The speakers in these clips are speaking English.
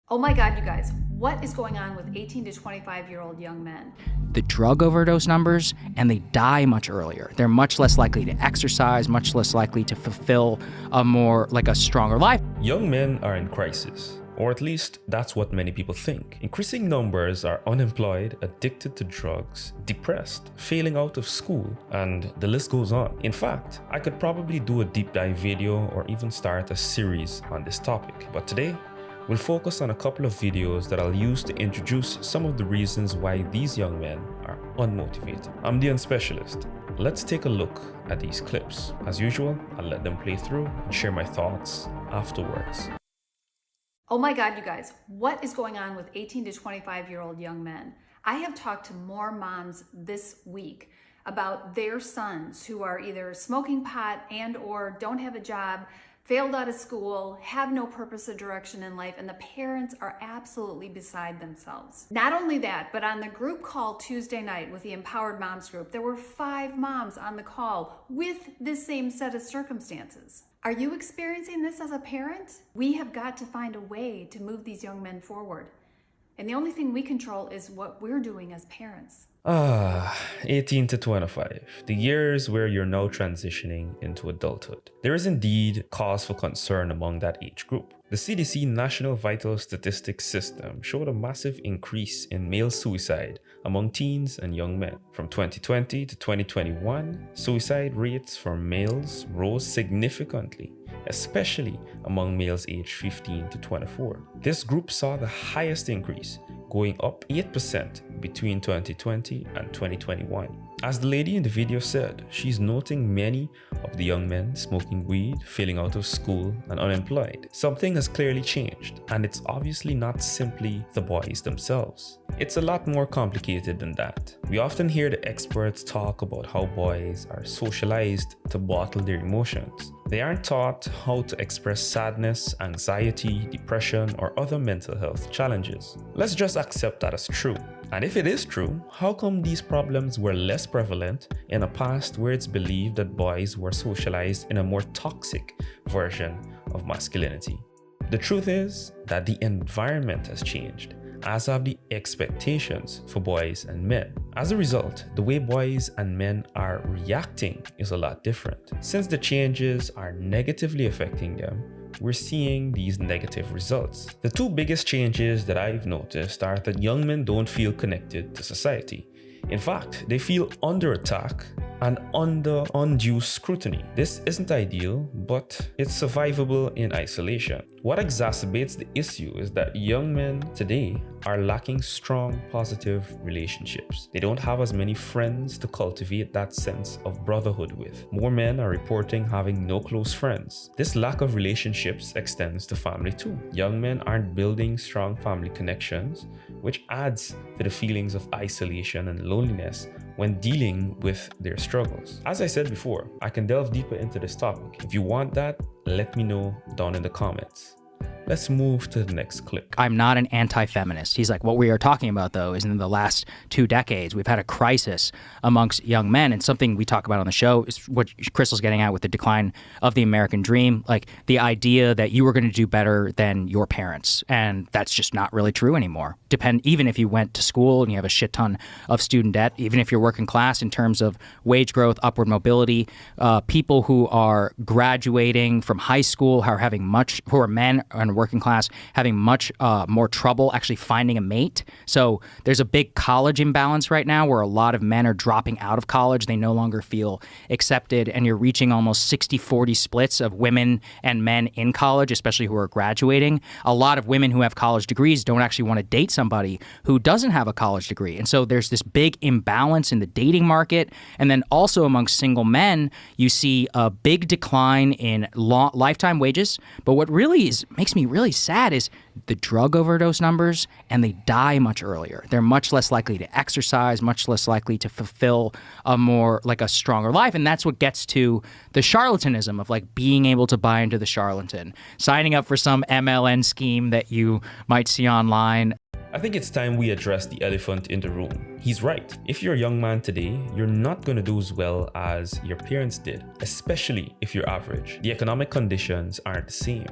Oh my God, you guys, what is going on with 18 to 25-year-old young men? The drug overdose numbers, and they die much earlier. They're much less likely to exercise, much less likely to fulfill a stronger life. Young men are in crisis, or at least that's what many people think. Increasing numbers are unemployed, addicted to drugs, depressed, failing out of school, and the list goes on. In fact, I could probably do a deep dive video or even start a series on this topic, but today, we'll focus on a couple of videos that I'll use to introduce some of the reasons why these young men are unmotivated. I'm the Unspecialist. Let's take a look at these clips. As usual, I'll let them play through and share my thoughts afterwards. Oh my God, you guys, what is going on with 18 to 25-year-old young men? I have talked to more moms this week about their sons who are either smoking pot and or don't have a job, failed out of school, have no purpose or direction in life, and the parents are absolutely beside themselves. Not only that, but on the group call Tuesday night with the Empowered Moms group, there were 5 moms on the call with this same set of circumstances. Are you experiencing this as a parent? We have got to find a way to move these young men forward. And the only thing we control is what we're doing as parents. 18 to 25, the years where you're now transitioning into adulthood. There is indeed cause for concern among that age group. The CDC National Vital Statistics System showed a massive increase in male suicide among teens and young men. From 2020 to 2021, suicide rates for males rose significantly, especially among males aged 15 to 24. This group saw the highest increase, going up 8% between 2020 and 2021. As the lady in the video said, she's noting many of the young men smoking weed, failing out of school, and unemployed. Something has clearly changed, and it's obviously not simply the boys themselves. It's a lot more complicated than that. We often hear the experts talk about how boys are socialized to bottle their emotions. They aren't taught how to express sadness, anxiety, depression, or other mental health challenges. Let's just accept that as true. And if it is true, how come these problems were less prevalent in a past where it's believed that boys were socialized in a more toxic version of masculinity? The truth is that the environment has changed, as have the expectations for boys and men. As a result, the way boys and men are reacting is a lot different. Since the changes are negatively affecting them, we're seeing these negative results. The 2 biggest changes that I've noticed are that young men don't feel connected to society. In fact, they feel under attack and under undue scrutiny. This isn't ideal, but it's survivable in isolation. What exacerbates the issue is that young men today are lacking strong, positive relationships. They don't have as many friends to cultivate that sense of brotherhood with. More men are reporting having no close friends. This lack of relationships extends to family too. Young men aren't building strong family connections, which adds to the feelings of isolation and loneliness when dealing with their struggles. As I said before, I can delve deeper into this topic. If you want that, let me know down in the comments. Let's move to the next clip. I'm not an anti-feminist. He's like, what we are talking about, though, is in the last 2 decades, we've had a crisis amongst young men. And something we talk about on the show is what Krystal's getting at with the decline of the American dream, like the idea that you were going to do better than your parents. And that's just not really true anymore. Even if you went to school and you have a shit ton of student debt, even if you're working class in terms of wage growth, upward mobility, people who are graduating from high school who are men and working class having much more trouble actually finding a mate. So there's a big college imbalance right now where a lot of men are dropping out of college. They no longer feel accepted, and you're reaching almost 60-40 splits of women and men in college, especially who are graduating. A lot of women who have college degrees don't actually want to date somebody who doesn't have a college degree. And so there's this big imbalance in the dating market. And then also amongst single men, you see a big decline in lifetime wages. But what really makes me really sad is the drug overdose numbers, and they die much earlier. They're much less likely to exercise, much less likely to fulfill a stronger life. And that's what gets to the charlatanism of like being able to buy into the charlatan, signing up for some MLN scheme that you might see online. I think it's time we address the elephant in the room. He's right. If you're a young man today, you're not going to do as well as your parents did, especially if you're average. The economic conditions aren't the same.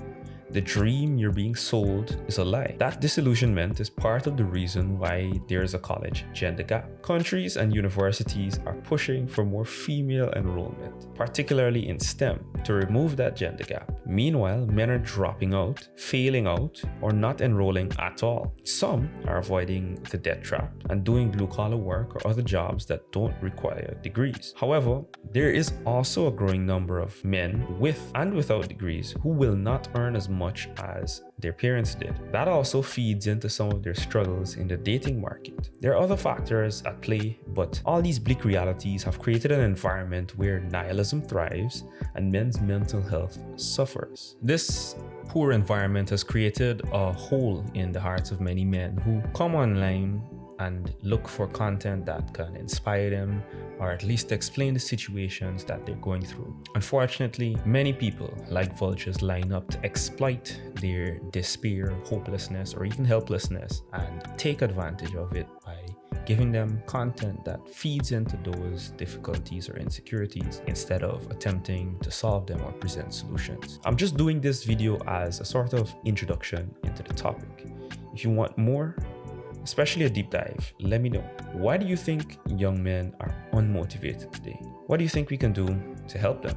The dream you're being sold is a lie. That disillusionment is part of the reason why there's a college gender gap. Countries and universities are pushing for more female enrollment, particularly in STEM, to remove that gender gap. Meanwhile, men are dropping out, failing out, or not enrolling at all. Some are avoiding the debt trap and doing blue-collar work or other jobs that don't require degrees. However, there is also a growing number of men with and without degrees who will not earn as much as their parents did. That also feeds into some of their struggles in the dating market. There are other factors at play, but all these bleak realities have created an environment where nihilism thrives and men's mental health suffers. This poor environment has created a hole in the hearts of many men who come online and look for content that can inspire them or at least explain the situations that they're going through. Unfortunately, many people, like vultures, line up to exploit their despair, hopelessness, or even helplessness and take advantage of it by giving them content that feeds into those difficulties or insecurities instead of attempting to solve them or present solutions. I'm just doing this video as a sort of introduction into the topic. If you want more, especially a deep dive, let me know. Why do you think young men are unmotivated today? What do you think we can do to help them?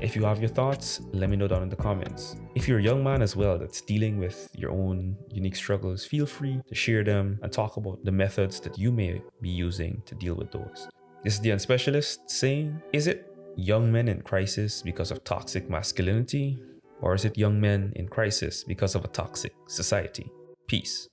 If you have your thoughts, let me know down in the comments. If you're a young man as well that's dealing with your own unique struggles, feel free to share them and talk about the methods that you may be using to deal with those. This is the Unspecialist saying, is it young men in crisis because of toxic masculinity? Or is it young men in crisis because of a toxic society? Peace.